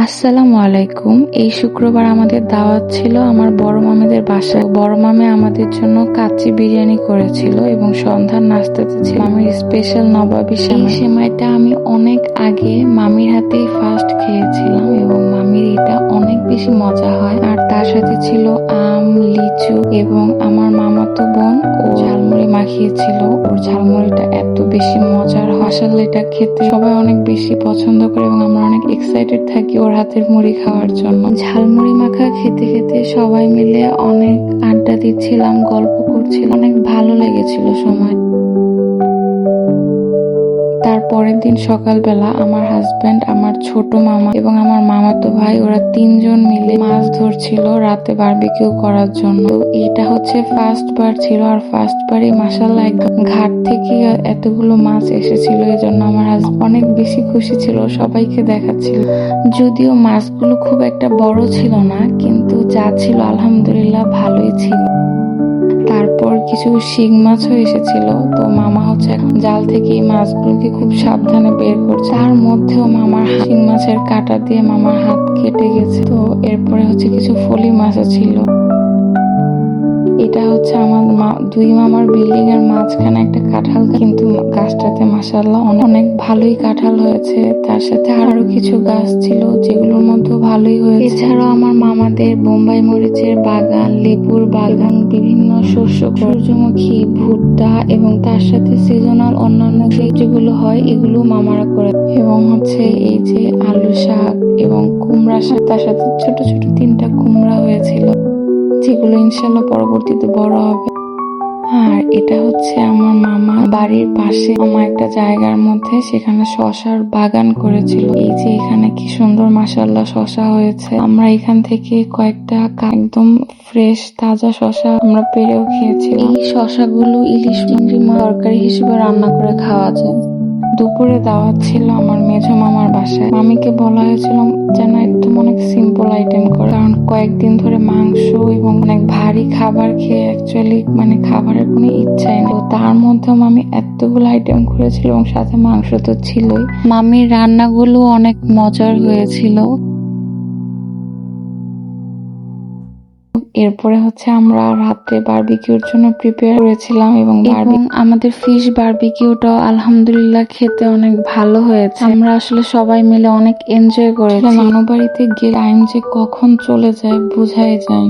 আসসালামু আলাইকুম। এই শুক্রবার আমাদের দাওয়াত ছিল আমার বড় মামিদের বাসায়। বড় মামি আমাদের জন্য কাচ্চি বিরিয়ানি করেছিল এবং সন্ধ্যার নাস্তাতে ছিল মামির স্পেশাল নবাবী সেমাই। এই সেমাইটা আমি অনেক আগে মামির হাতেই ফার্স্ট খেয়েছিলাম এবং মামির এটা অনেক বেশি মজা হয়। আর তার সাথে ছিল আম, লিচু এবং আমার মামাতো বোন ও ঝালমুড়ি মাখিয়েছিল। ওর ঝালমুড়িটা এত বেশি মজার হয়, আসলে এটা খেতে সবাই অনেক বেশি পছন্দ করে এবং আমরা অনেক এক্সাইটেড থাকি ওর হাতের মুড়ি খাওয়ার জন্য। ঝালমুড়ি মাখা খেতে খেতে সবাই মিলে অনেক আড্ডা দিচ্ছিলাম, গল্প করছিলাম, অনেক ভালো লেগেছিল সময়। তার পরের দিন সকালবেলা আমার হাজবেন্ড, আমার ছোট মামা এবং আমার মামাতো ভাই ওরা তিনজন মিলে মাছ ধরছিল রাতে বারবিকিউ করার জন্য। এটা হচ্ছে ফার্স্ট বার ছিল, আর ফার্স্ট বারই মাশাআল্লাহ একদম ঘাট থেকে এতগুলো মাছ এসেছিল। এই জন্য আমার হাজবেন্ড অনেক বেশি খুশি ছিল, সবাইকে দেখাচ্ছিল। যদিও মাছগুলো খুব একটা বড় ছিল না, কিন্তু যা ছিল আলহামদুলিল্লাহ ভালোই ছিল। তারপর কিছু শিং মাছও এসেছিল, তো মামা হচ্ছে জাল থেকে এই মাছগুলোকে খুব সাবধানে বের করছে। তার মধ্যেও মামার শিং মাছের কাঁটা দিয়ে মামার হাত কেটে গেছে। তো এরপরে হচ্ছে কিছু ফলি মাছও ছিল। এটা হচ্ছে আমার দুই মামার বিল্ডিং এর মাঝখানে একটা কাঁঠাল, কিন্তু গাছটাতে মাশাআল্লাহ অনেক ভালোই কাঁঠাল হয়েছে। তার সাথে আরো কিছু গাছ ছিল যেগুলোর মধ্যে ভালোই হয়েছে। এছাড়াও আমার মামাদের বোম্বাই মরিচের বাগান, লেবুর বাগান, বিভিন্ন শস্য, সূর্যমুখী, ভুট্টা এবং তার সাথে সিজনাল অন্যান্য যেগুলো হয় এগুলো মামারা করে। এবং হচ্ছে এই যে আলু শাক এবং কুমড়া শাক, তার সাথে ছোট ছোট 3টা কুমড়া হয়েছিল যেগুলো ইনশাল্লাহ পরবর্তীতে বড় হবে। আর এটা হচ্ছে আমার মামা বাড়ির পাশে আমার একটা জায়গার মধ্যে, সেখানে শশার বাগান করেছিল। এই যে এখানে কি সুন্দর মাশাআল্লাহ শশা হয়েছে। আমরা এখান থেকে কয়েকটা একদম ফ্রেশ তাজা শশা আমরা পেরেও খেয়েছিলাম। এই শশাগুলো ইলিশ চিংড়ি তরকারি হিসেবে রান্না করে খাওয়া যায়। দুপুরে দাওয়াত ছিল আমার মেঝো মামার বাসায়। মামিকে বলা হয়েছিল যেন একদম অনেক সিম্পল আইটেম করে, কারণ কয়েকদিন ধরে মাংস এবং অনেক ভারী খাবার খেয়ে অ্যাকচুয়ালি খাবারের কোনো ইচ্ছাই নেই। তার মধ্যে মামি এতগুলো আইটেম করেছিল এবং সাথে মাংস তো ছিলই। মামির রান্নাগুলো অনেক মজার হয়েছিল। এরপরে হচ্ছে আমরা রাতে বারবিকিউর জন্য প্রিপেয়ার করেছিলাম এবং আমাদের ফিশ বারবিকিউটাও আলহামদুলিল্লাহ খেতে অনেক ভালো হয়েছে। আমরা আসলে সবাই মিলে অনেক এনজয় করেছি। নানু বাড়িতে গিয়ে টাইম যে কখন চলে যায় বোঝাই যায় না।